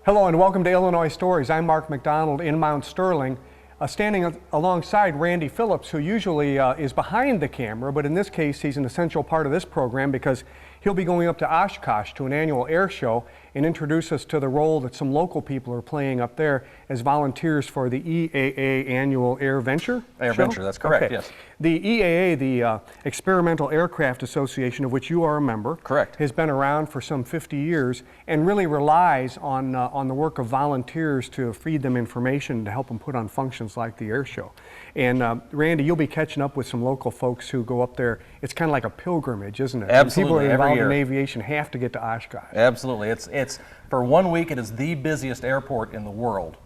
Hello and welcome to Illinois Stories. I'm Mark McDonald in Mount Sterling, standing alongside Randy Phillips, who usually is behind the camera, but in this case he's an essential part of this program because he'll be going up to OshKosh to an annual air show and introduce us to the role that some local people are playing up there as volunteers for the EAA annual Air Venture Air show? Venture, that's correct, okay. Yes. The EAA, the Experimental Aircraft Association, of which you are a member, correct, has been around for some 50 years and really relies on the work of volunteers to feed them information to help them put on functions like the air show. And Randy, you'll be catching up with some local folks who go up there. It's kind of like a pilgrimage, isn't it? Absolutely. And people involved in aviation have to get to OshKosh. Absolutely. It's for 1 week, it is the busiest airport in the world.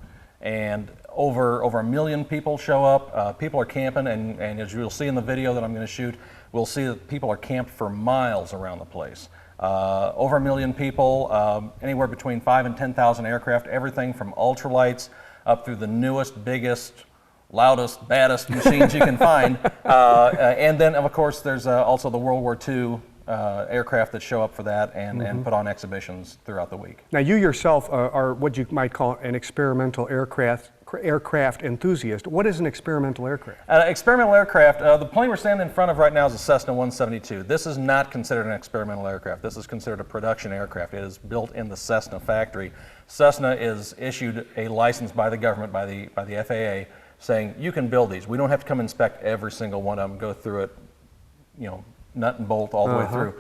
And over 1 million people show up. People are camping, and as you'll see in the video that I'm going to shoot, we'll see that people are camped for miles around the place. Over 1 million people, anywhere between 5,000 and 10,000 aircraft, everything from ultralights up through the newest, biggest, loudest, baddest machines you can find. And then, of course, there's also the World War II aircraft that show up for that and put on exhibitions throughout the week. Now, you yourself are what you might call an experimental aircraft enthusiast. What is an experimental aircraft? Experimental aircraft, the plane we're standing in front of right now is a Cessna 172. This is not considered an experimental aircraft. This is considered a production aircraft. It is built in the Cessna factory. Cessna is issued a license by the government, by the FAA, saying you can build these. We don't have to come inspect every single one of them, go through it, you know, nut and bolt all the way through.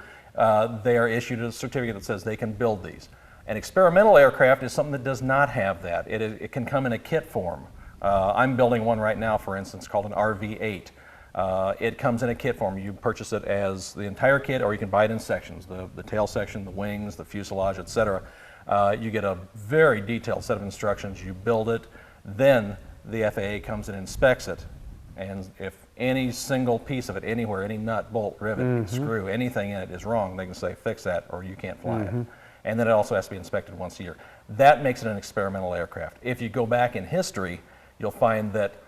They are issued a certificate that says they can build these. An experimental aircraft is something that does not have that. It can come in a kit form. I'm building one right now, for instance, called an RV-8. It comes in a kit form. You purchase it as the entire kit, or you can buy it in sections, the tail section, the wings, the fuselage, etc. You get a very detailed set of instructions. You build it, then the FAA comes and inspects it, and if any single piece of it anywhere, any nut, bolt, rivet, screw, anything in it is wrong, they can say fix that or you can't fly it. And then it also has to be inspected once a year. That makes it an experimental aircraft. If you go back in history, you'll find that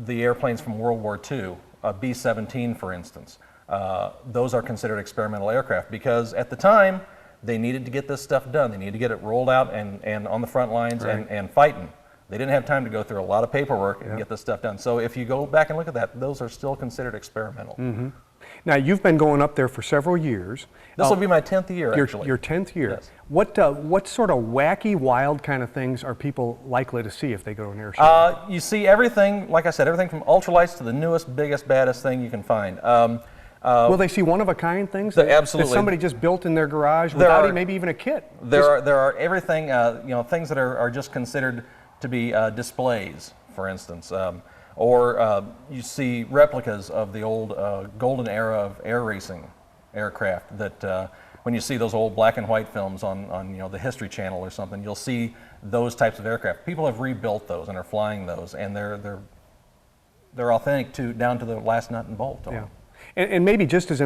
the airplanes from World War II, a B-17 for instance, those are considered experimental aircraft because at the time they needed to get this stuff done. They needed to get it rolled out and on the front lines and fighting. They didn't have time to go through a lot of paperwork and get this stuff done. So if you go back and look at that, those are still considered experimental. Now, you've been going up there for several years. This will be my 10th year, actually. Your 10th year. Yes. What sort of wacky, wild kind of things are people likely to see if they go to an air show? You see everything, like I said, everything from ultralights to the newest, biggest, baddest thing you can find. Will they see one-of-a-kind things absolutely. that somebody just built in their garage without maybe even a kit? There are everything, things that are just considered to be displays, for instance. Or you see replicas of the old golden era of air racing aircraft that when you see those old black and white films on the History Channel or something, you'll see those types of aircraft. People have rebuilt those and are flying those, and they're authentic down to the last nut and bolt. Yeah. And maybe just as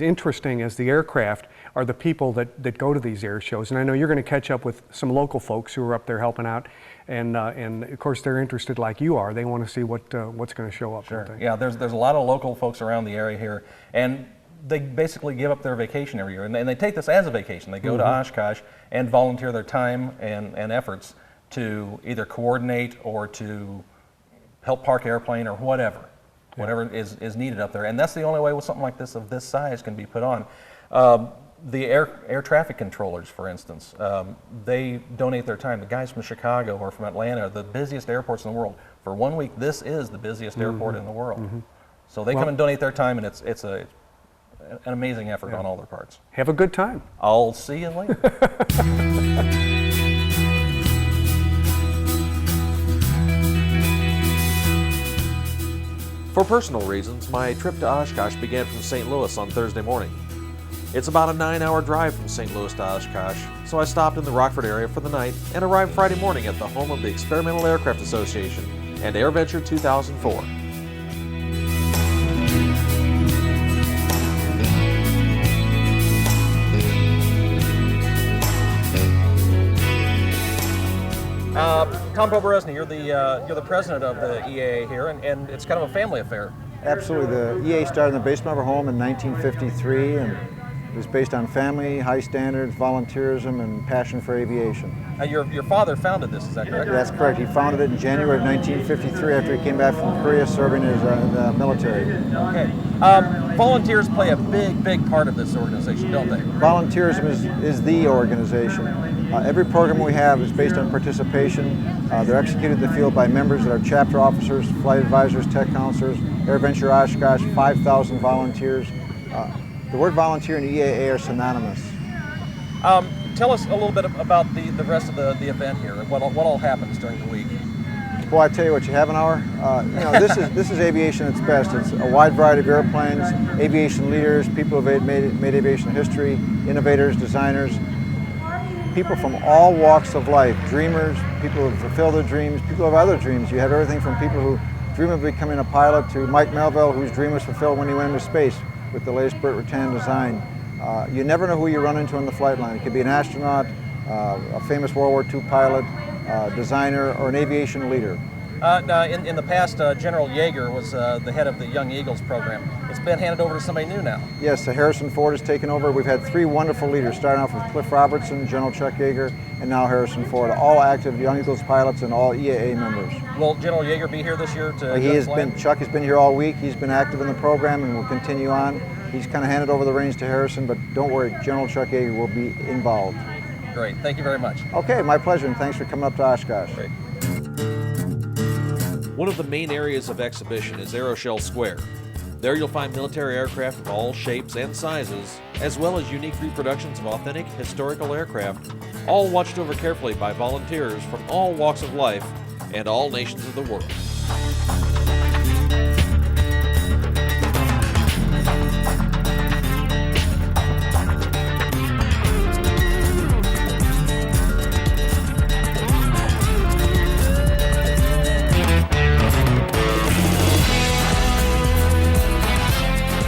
interesting as the aircraft are the people that go to these air shows. And I know you're going to catch up with some local folks who are up there helping out. And of course they're interested like you are. They want to see what's going to show up. Sure. Yeah, there's a lot of local folks around the area here. And they basically give up their vacation every year. And they take this as a vacation. They go to OshKosh and volunteer their time and efforts to either coordinate or to help park airplane or whatever is needed up there. And that's the only way with something like this of this size can be put on. The air traffic controllers, for instance, they donate their time. The guys from Chicago or from Atlanta, the busiest airports in the world. For 1 week, this is the busiest airport in the world. So they come and donate their time, and it's an amazing effort on all their parts. Have a good time. I'll see you later. For personal reasons, my trip to OshKosh began from St. Louis on Thursday morning. It's about a 9-hour drive from St. Louis to OshKosh, so I stopped in the Rockford area for the night and arrived Friday morning at the home of the Experimental Aircraft Association and Air Venture 2004. Tom Poberezny, you're the president of the EAA here, and it's kind of a family affair. Absolutely. The EAA started in the basement of our home in 1953, and It was based on family, high standards, volunteerism, and passion for aviation. Your father founded this, is that correct? That's correct. He founded it in January of 1953 after he came back from Korea serving in the military. Okay. Volunteers play a big part of this organization, don't they? Volunteerism is the organization. Every program we have is based on participation. They're executed in the field by members that are chapter officers, flight advisors, tech counselors, AirVenture OshKosh, 5,000 volunteers. The word volunteer and EAA are synonymous. Tell us a little bit about the rest of the event here. What all happens during the week? Boy, I tell you what, you have an hour. This is aviation at its best. It's a wide variety of airplanes, aviation leaders, people who have made aviation history, innovators, designers, people from all walks of life, dreamers, people who fulfill their dreams, people who have other dreams. You have everything from people who dream of becoming a pilot to Mike Melville, whose dream was fulfilled when he went into space with the latest Burt Rutan design. You never know who you run into on the flight line. It could be an astronaut, a famous World War II pilot, designer, or an aviation leader. In the past, General Yeager was the head of the Young Eagles program. It's been handed over to somebody new now. Yes, Harrison Ford has taken over. We've had 3 wonderful leaders, starting off with Cliff Robertson, General Chuck Yeager, and now Harrison Ford, all active Young Eagles pilots and all EAA members. Will General Yeager be here this year to Chuck has been here all week. He's been active in the program and will continue on. He's kind of handed over the reins to Harrison, but don't worry, General Chuck Yeager will be involved. Great, thank you very much. Okay, my pleasure, and thanks for coming up to OshKosh. Great. One of the main areas of exhibition is Aeroshell Square. There you'll find military aircraft of all shapes and sizes, as well as unique reproductions of authentic historical aircraft, all watched over carefully by volunteers from all walks of life and all nations of the world.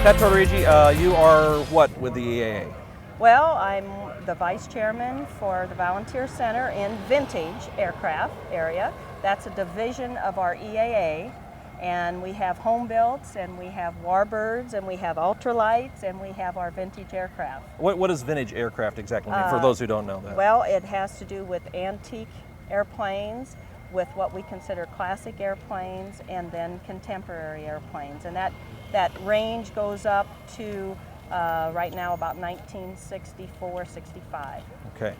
Pat Tortorigi, you are what with the EAA? Well, I'm the vice chairman for the Volunteer Center in Vintage Aircraft area. That's a division of our EAA, and we have home builds, and we have warbirds, and we have ultralights, and we have our vintage aircraft. What does vintage aircraft exactly mean, for those who don't know that? Well, it has to do with antique airplanes, with what we consider classic airplanes, and then contemporary airplanes, and that range goes up to right now about 1964, 65. Okay.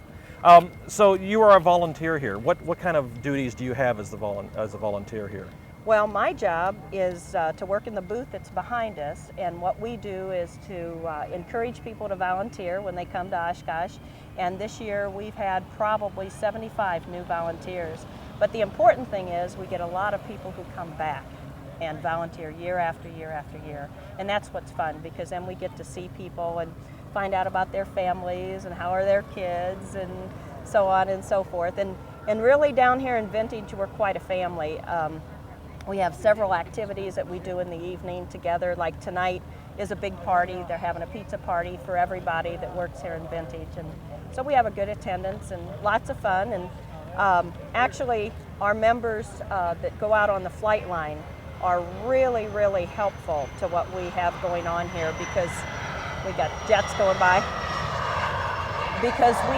So you are a volunteer here. What kind of duties do you have as a volunteer here? Well, my job is to work in the booth that's behind us, and what we do is to encourage people to volunteer when they come to OshKosh, and this year we've had probably 75 new volunteers. But the important thing is we get a lot of people who come back and volunteer year after year after year, and that's what's fun, because then we get to see people and find out about their families and how are their kids and so on and so forth. And really down here in Vintage we're quite a family. We have several activities that we do in the evening together. Like tonight is a big party. They're having a pizza party for everybody that works here in Vintage, and so we have a good attendance and lots of fun. And actually our members that go out on the flight line are really, really helpful to what we have going on here, because we got jets going by, because we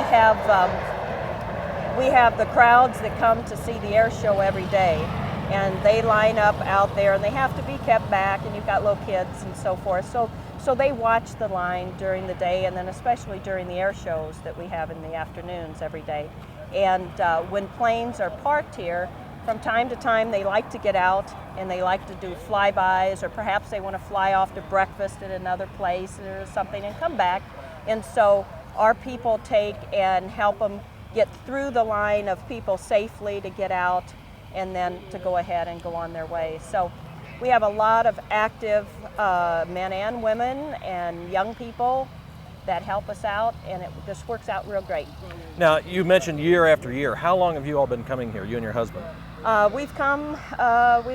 have the crowds that come to see the air show every day, and they line up out there and they have to be kept back, and you've got little kids and so forth, so they watch the line during the day, and then especially during the air shows that we have in the afternoons every day. And when planes are parked here, from time to time they like to get out and they like to do flybys, or perhaps they want to fly off to breakfast at another place or something and come back. And so our people take and help them get through the line of people safely to get out and then to go ahead and go on their way. So we have a lot of active men and women and young people that help us out, and it just works out real great. Now, you mentioned year after year. How long have you all been coming here, you and your husband? We've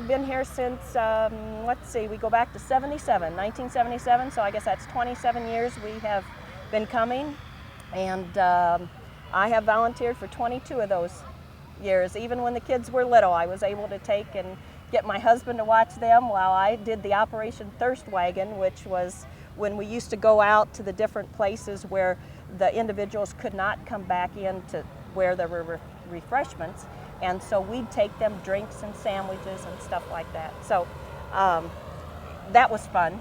been here since, let's see, we go back to 1977, so I guess that's 27 years we have been coming, and I have volunteered for 22 of those years. Even when the kids were little, I was able to take and get my husband to watch them while I did the Operation Thirst Wagon, which was when we used to go out to the different places where the individuals could not come back in to where there were refreshments, and so we'd take them drinks and sandwiches and stuff like that. So that was fun.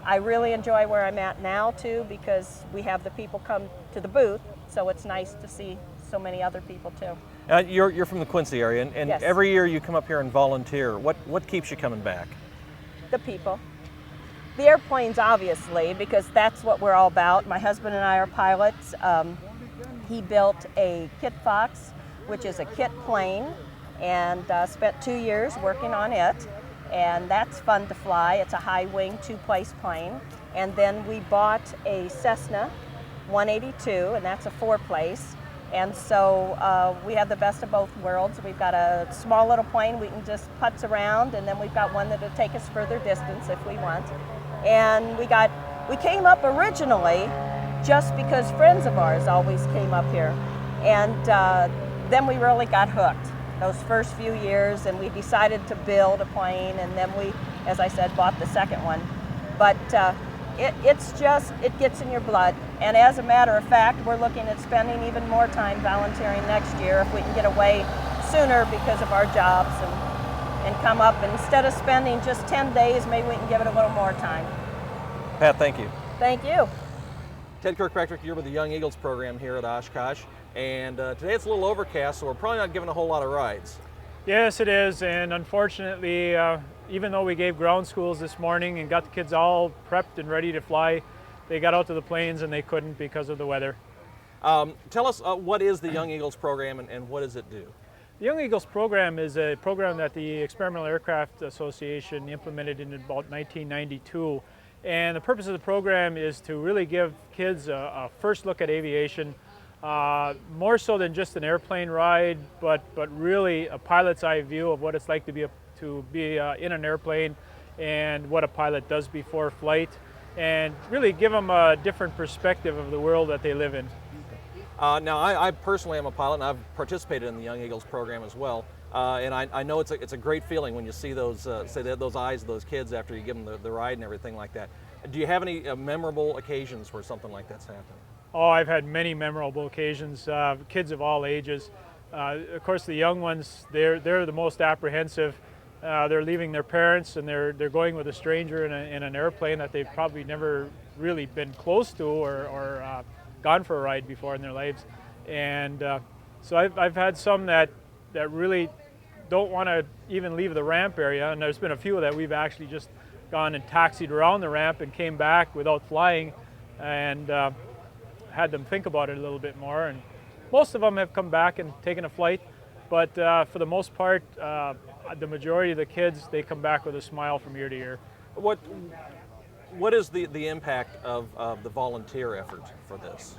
I really enjoy where I'm at now too, because we have the people come to the booth, so it's nice to see so many other people too. You're from the Quincy area, and Yes. every year you come up here and volunteer. What keeps you coming back? The people. The airplanes, obviously, because that's what we're all about. My husband and I are pilots. He built a Kit Fox, which is a kit plane, and spent 2 years working on it. And that's fun to fly. It's a high wing, 2-place plane. And then we bought a Cessna 182, and that's a 4-place. And so we have the best of both worlds. We've got a small little plane we can just putz around, and then we've got one that'll take us further distance if we want. And we came up originally just because friends of ours always came up here. And then we really got hooked those first few years, and we decided to build a plane, and then we, as I said, bought the second one. But it gets in your blood. And as a matter of fact, we're looking at spending even more time volunteering next year if we can get away sooner because of our jobs, and come up, and instead of spending just 10 days, maybe we can give it a little more time. Pat, thank you. Thank you. Ted Kirkpatrick here with the Young Eagles program here at OshKosh, and today it's a little overcast, so we're probably not giving a whole lot of rides. Yes, it is, and unfortunately, even though we gave ground schools this morning and got the kids all prepped and ready to fly, they got out to the plains and they couldn't because of the weather. Tell us what is the Young Eagles program, and what does it do? The Young Eagles program is a program that the Experimental Aircraft Association implemented in about 1992. And the purpose of the program is to really give kids a first look at aviation, more so than just an airplane ride, but really a pilot's eye view of what it's like to be in an airplane and what a pilot does before flight, and really give them a different perspective of the world that they live in. Now, I personally am a pilot, and I've participated in the Young Eagles program as well. And I know it's a great feeling when you see those those eyes of those kids after you give them the ride and everything like that. Do you have any memorable occasions where something like that's happened? Oh, I've had many memorable occasions. Kids of all ages. Of course, the young ones, they're the most apprehensive. They're leaving their parents, and they're going with a stranger in an airplane that they've probably never really been close to or gone for a ride before in their lives. And so I've had some that really don't want to even leave the ramp area, and there's been a few that we've actually just gone and taxied around the ramp and came back without flying, and had them think about it a little bit more. And most of them have come back and taken a flight, but for the most part, the majority of the kids, they come back with a smile from ear to ear. What is the impact of the volunteer effort for this?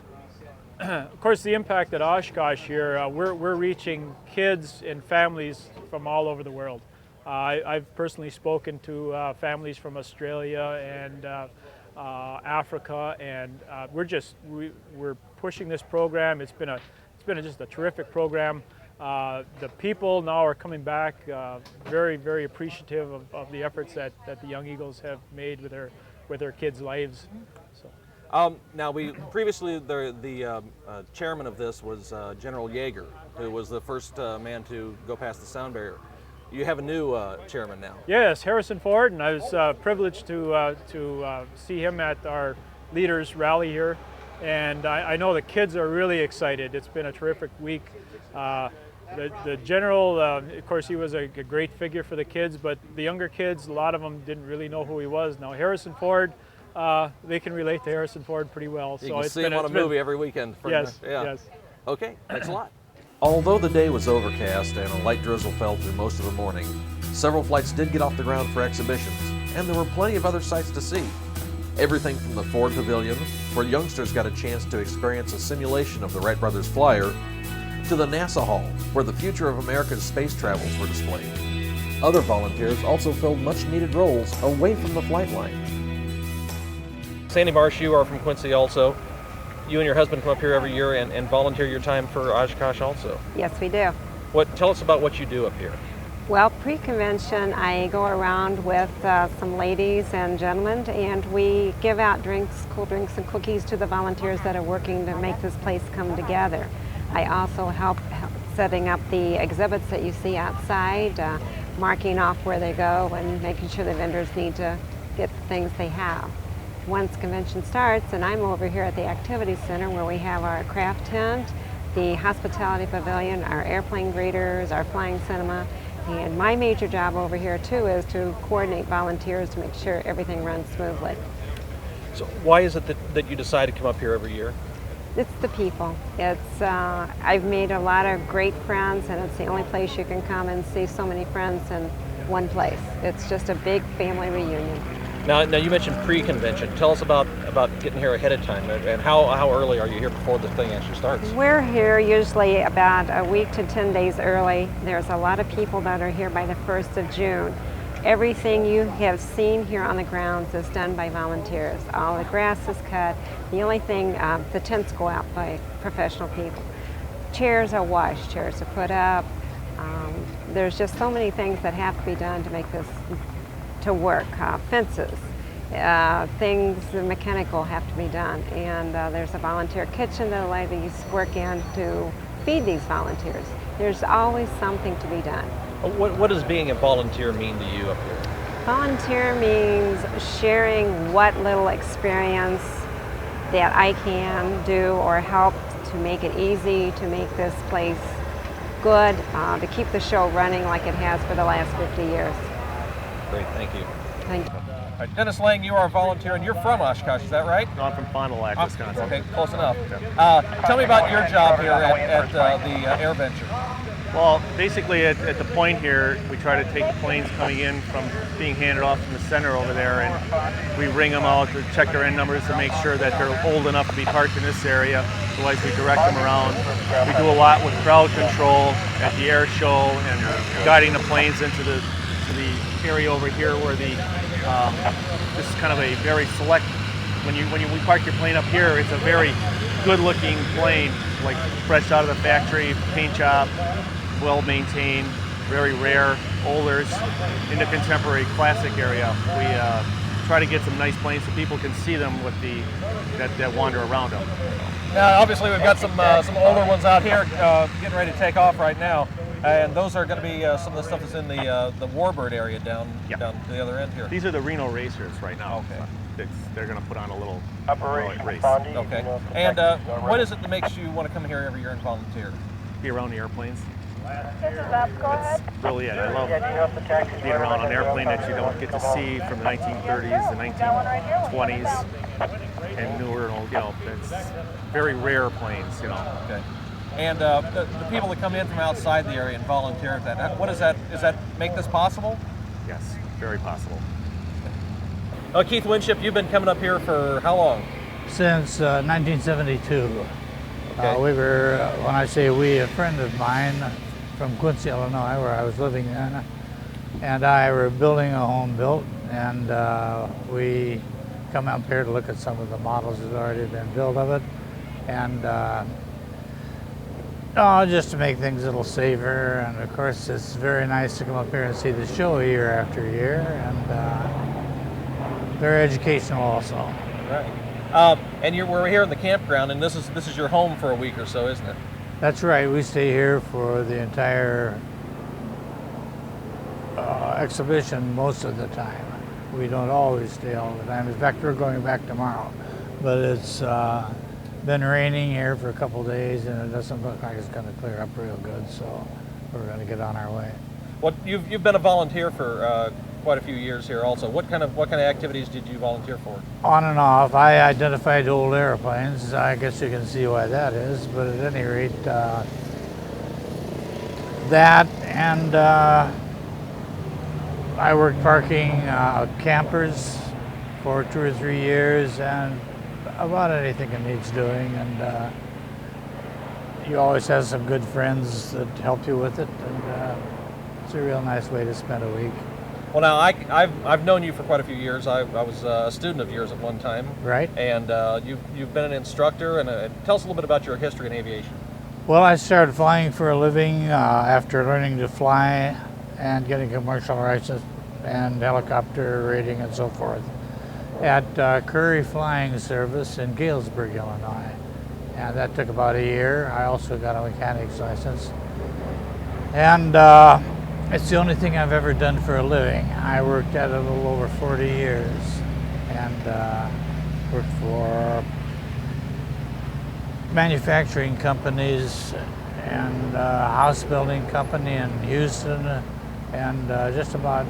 Of course, the impact at OshKosh here, we're reaching kids and families from all over the world. I've personally spoken to families from Australia and Africa, and we're pushing this program. It's been just a terrific program. The people now are coming back, very, very appreciative of the efforts that the Young Eagles have made with their kids' lives. So. Now, previously the chairman of this was General Yeager, who was the first man to go past the sound barrier. You have a new chairman now. Yes, Harrison Ford, and I was privileged to see him at our leaders rally here, and I know the kids are really excited. It's been a terrific week. The general, of course, he was a great figure for the kids, but the younger kids, a lot of them didn't really know who he was. Now, Harrison Ford, they can relate to Harrison Ford pretty well. You can see him on a movie every weekend. Yes, yeah. yes. Okay, thanks a lot. Although the day was overcast and a light drizzle fell through most of the morning, several flights did get off the ground for exhibitions, and there were plenty of other sights to see. Everything from the Ford Pavilion, where youngsters got a chance to experience a simulation of the Wright brothers flyer, to the NASA Hall, where the future of America's space travels were displayed. Other volunteers also filled much-needed roles away from the flight line. Sandy Marsh, you are from Quincy also. You and your husband come up here every year and volunteer your time for OshKosh also. Yes, we do. Tell us about what you do up here. Well, pre-convention, I go around with some ladies and gentlemen, and we give out drinks, cool drinks and cookies to the volunteers that are working to make this place come together. I also help setting up the exhibits that you see outside, marking off where they go and making sure the vendors need to get the things they have. Once convention starts, and I'm over here at the Activity Center where we have our craft tent, the hospitality pavilion, our airplane greeters, our flying cinema, and my major job over here too is to coordinate volunteers to make sure everything runs smoothly. So why is it that you decide to come up here every year? It's the people. I've made a lot of great friends, and it's the only place you can come and see so many friends in one place. It's just a big family reunion. Now you mentioned pre-convention. Tell us about getting here ahead of time, and how early are you here before the thing actually starts? We're here usually about a week to 10 days early. There's a lot of people that are here by the 1st of June. Everything you have seen here on the grounds is done by volunteers. All the grass is cut. The only thing, the tents go out by professional people. Chairs are washed, chairs are put up. There's just so many things that have to be done to make this to work. Fences, things mechanical have to be done. And there's a volunteer kitchen that the ladies work in to feed these volunteers. There's always something to be done. What does being a volunteer mean to you up here? Volunteer means sharing what little experience that I can do or help to make it easy, to make this place good, to keep the show running like it has for the last 50 years. Great, thank you. Thank you. All right, Dennis Lang, you are a volunteer, and you're from OshKosh, is that right? No, I'm from Fond du Lac, Wisconsin. Okay, close enough. Tell me about your job here at the Air Venture. Well, basically at the point here, we try to take the planes coming in from being handed off from the center over there, and we ring them out to check their end numbers to make sure that they're old enough to be parked in this area. Otherwise, we direct them around. We do a lot with crowd control at the air show and guiding the planes into the area over here where this is kind of a very select. When we park your plane up here, it's a very good-looking plane, like fresh out of the factory, paint job, well maintained, very rare, olders, in the contemporary classic area. We try to get some nice planes so people can see them with that wander around them. Now, obviously, we've got some older ones out here getting ready to take off right now, and those are going to be some of the stuff that's in the Warbird area down to the other end here. These are the Reno racers right now. Okay. They're going to put on a little race. Okay. And what is it that makes you want to come here every year and volunteer? Be around the airplanes. That's really it. I love being around an airplane that you don't get to see from the 1930s, the 1920s, and newer. It's very rare planes. Okay. And the people that come in from outside the area and volunteer at that, what is that? Does that make this possible? Yes, very possible. Keith Winship, you've been coming up here for how long? Since 1972. Okay. We were, when I say we, a friend of mine from Quincy, Illinois, where I was living then, and I were building a home built, and we come up here to look at some of the models that had already been built of it, and just to make things a little safer. And of course, it's very nice to come up here and see the show year after year, and very educational also. Right. And we're here in the campground, and this is your home for a week or so, isn't it? That's right. We stay here for the entire exhibition most of the time. We don't always stay all the time. In fact, we're going back tomorrow, but it's been raining here for a couple of days, and it doesn't look like it's going to clear up real good. So we're going to get on our way. Well, you've been a volunteer for quite a few years here also. What kind of activities did you volunteer for? On and off. I identified old airplanes. I guess you can see why that is, but at any rate, that, and I worked parking campers for 2 or 3 years, and about anything that needs doing, and you always have some good friends that help you with it, and it's a real nice way to spend a week. Well, now I've known you for quite a few years. I was a student of yours at one time. Right. And you've been an instructor. And tell us a little bit about your history in aviation. Well, I started flying for a living after learning to fly and getting commercial license and helicopter rating and so forth at Curry Flying Service in Galesburg, Illinois. And that took about a year. I also got a mechanic's license. And it's the only thing I've ever done for a living. I worked at it a little over 40 years and worked for manufacturing companies and a house building company in Houston and just about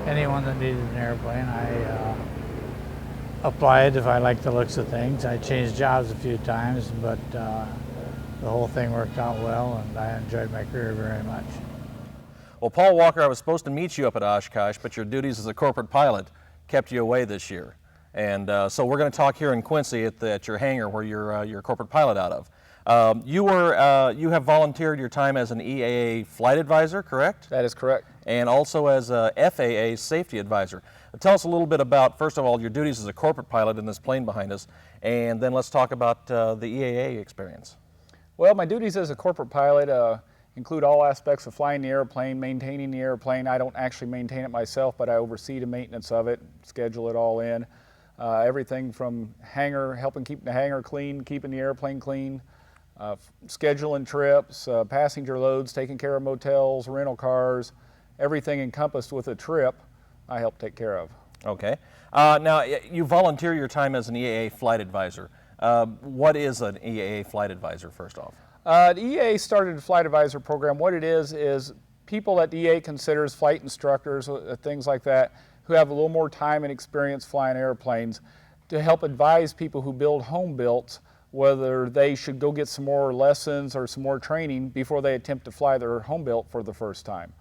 anyone that needed an airplane. I applied if I liked the looks of things. I changed jobs a few times, but the whole thing worked out well and I enjoyed my career very much. Well, Paul Walker, I was supposed to meet you up at OshKosh, but your duties as a corporate pilot kept you away this year. And so we're going to talk here in Quincy at your hangar where you're a corporate pilot out of. You have volunteered your time as an EAA flight advisor, correct? That is correct. And also as a FAA safety advisor. Tell us a little bit about, first of all, your duties as a corporate pilot in this plane behind us, and then let's talk about the EAA experience. Well, my duties as a corporate pilot include all aspects of flying the airplane, maintaining the airplane. I don't actually maintain it myself, but I oversee the maintenance of it, schedule it all in. Everything from helping keep the hangar clean, keeping the airplane clean, scheduling trips, passenger loads, taking care of motels, rental cars, everything encompassed with a trip, I help take care of. Okay. Now, you volunteer your time as an EAA flight advisor. What is an EAA flight advisor, first off? The EAA started a flight advisor program. What it is people that the EAA considers flight instructors, things like that, who have a little more time and experience flying airplanes, to help advise people who build home builts whether they should go get some more lessons or some more training before they attempt to fly their home built for the first time.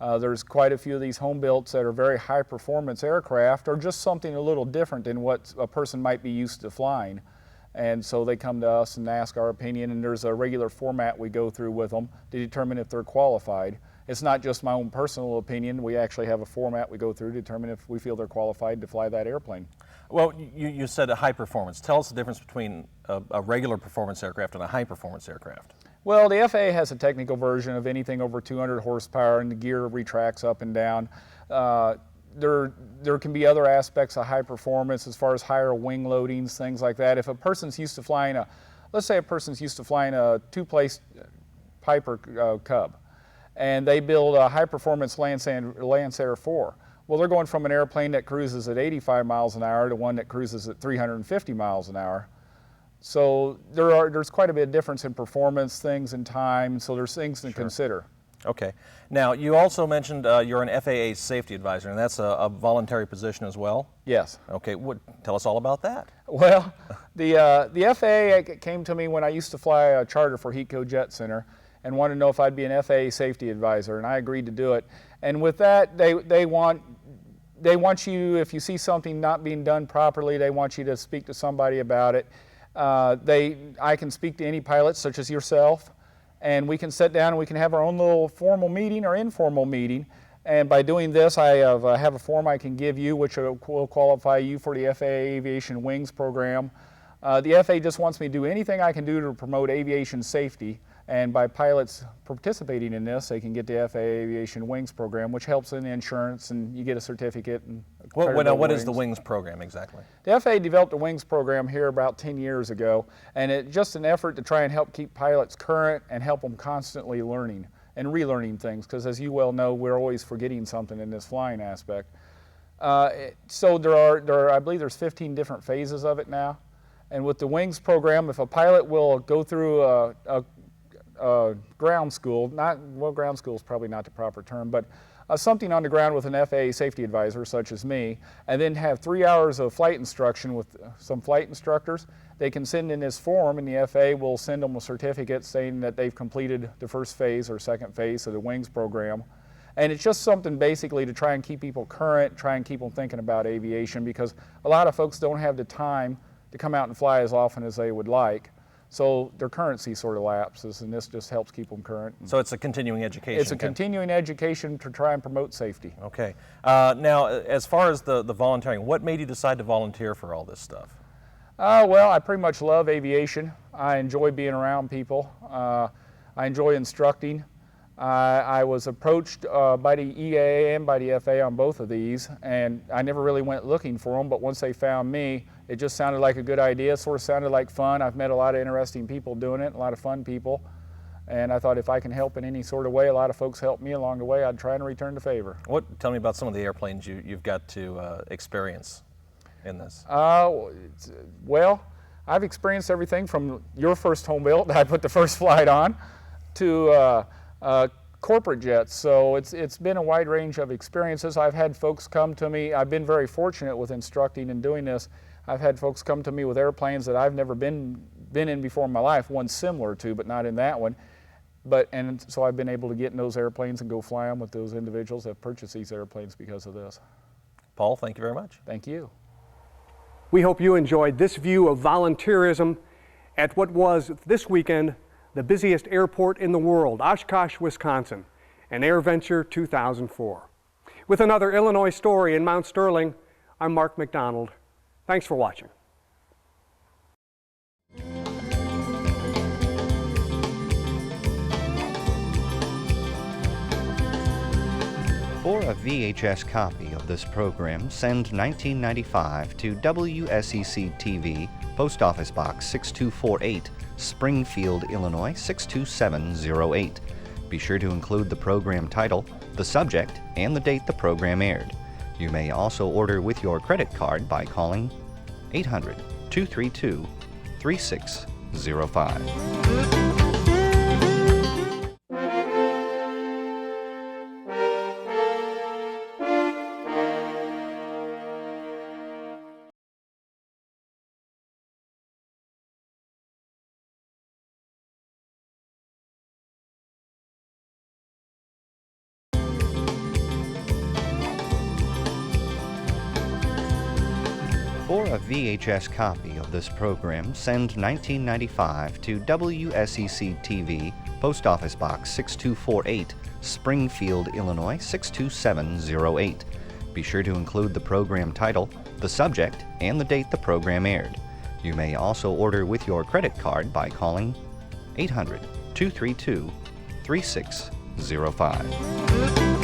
There's quite a few of these home builts that are very high performance aircraft or just something a little different than what a person might be used to flying. And so they come to us and ask our opinion, and there's a regular format we go through with them to determine if they're qualified. It's not just my own personal opinion. We actually have a format we go through to determine if we feel they're qualified to fly that airplane. Well, you said a high performance. Tell us the difference between a regular performance aircraft and a high performance aircraft. Well, the FAA has a technical version of anything over 200 horsepower, and the gear retracts up and down. There can be other aspects of high performance as far as higher wing loadings, things like that. If a person's used to flying let's say a person's used to flying a two-place Piper Cub, and they build a high performance Lancer 4. Well, they're going from an airplane that cruises at 85 miles an hour to one that cruises at 350 miles an hour. So there's quite a bit of difference in performance, things and time, so there's things to consider. Okay. Now, you also mentioned you're an FAA safety advisor, and that's a voluntary position as well? Yes. Okay. Tell us all about that. Well, the FAA came to me when I used to fly a charter for HECO Jet Center and wanted to know if I'd be an FAA safety advisor, and I agreed to do it. And with that, they want you, if you see something not being done properly, they want you to speak to somebody about it. I can speak to any pilots, such as yourself, and we can sit down and we can have our own little formal meeting or informal meeting. And by doing this, I have a form I can give you, which will qualify you for the FAA Aviation Wings program. The FAA just wants me to do anything I can do to promote aviation safety. And by pilots participating in this, they can get the FAA Aviation Wings program, which helps in insurance, and you get a certificate. And what is the Wings program exactly? The FAA developed a Wings program here about 10 years ago, and it's just an effort to try and help keep pilots current and help them constantly learning and relearning things, because as you well know, we're always forgetting something in this flying aspect. So I believe there's 15 different phases of it now. And with the Wings program, if a pilot will go through ground school, ground school is probably not the proper term, but something on the ground with an FAA safety advisor such as me, and then have 3 hours of flight instruction with some flight instructors, they can send in this form, and the FAA will send them a certificate saying that they've completed the first phase or second phase of the Wings program. And it's just something basically to try and keep people current, try and keep them thinking about aviation, because a lot of folks don't have the time to come out and fly as often as they would like. So their currency sort of lapses, and this just helps keep them current. So it's a continuing education. It's a continuing education to try and promote safety. Okay. Now, as far as the volunteering, what made you decide to volunteer for all this stuff? Well, I pretty much love aviation. I enjoy being around people. I enjoy instructing. I was approached by the EAA and by the FAA on both of these, and I never really went looking for them, but once they found me, it just sounded like a good idea, sort of sounded like fun. I've met a lot of interesting people doing it, a lot of fun people, and I thought if I can help in any sort of way, a lot of folks helped me along the way, I'd try and return the favor. Tell me about some of the airplanes you've got to experience in this. Well, I've experienced everything from your first home built that I put the first flight on to corporate jets, so it's been a wide range of experiences. I've had folks come to me, I've been very fortunate with instructing and doing this. I've had folks come to me with airplanes that I've never been in before in my life, one similar to, but not in that one. And so I've been able to get in those airplanes and go fly them with those individuals that purchased these airplanes because of this. Paul, thank you very much. Thank you. We hope you enjoyed this view of volunteerism at what was this weekend the busiest airport in the world, OshKosh, Wisconsin, and AirVenture 2004. With another Illinois story in Mount Sterling, I'm Mark McDonald. Thanks for watching. For a VHS copy of this program, send 1995 to WSEC TV, Post Office Box 6248, Springfield, Illinois 62708. Be sure to include the program title, the subject, and the date the program aired. You may also order with your credit card by calling 800-232-3605. For a VHS copy of this program, send 1995 to WSEC TV, Post Office Box 6248, Springfield, Illinois 62708. Be sure to include the program title, the subject, and the date the program aired. You may also order with your credit card by calling 800-232-3605.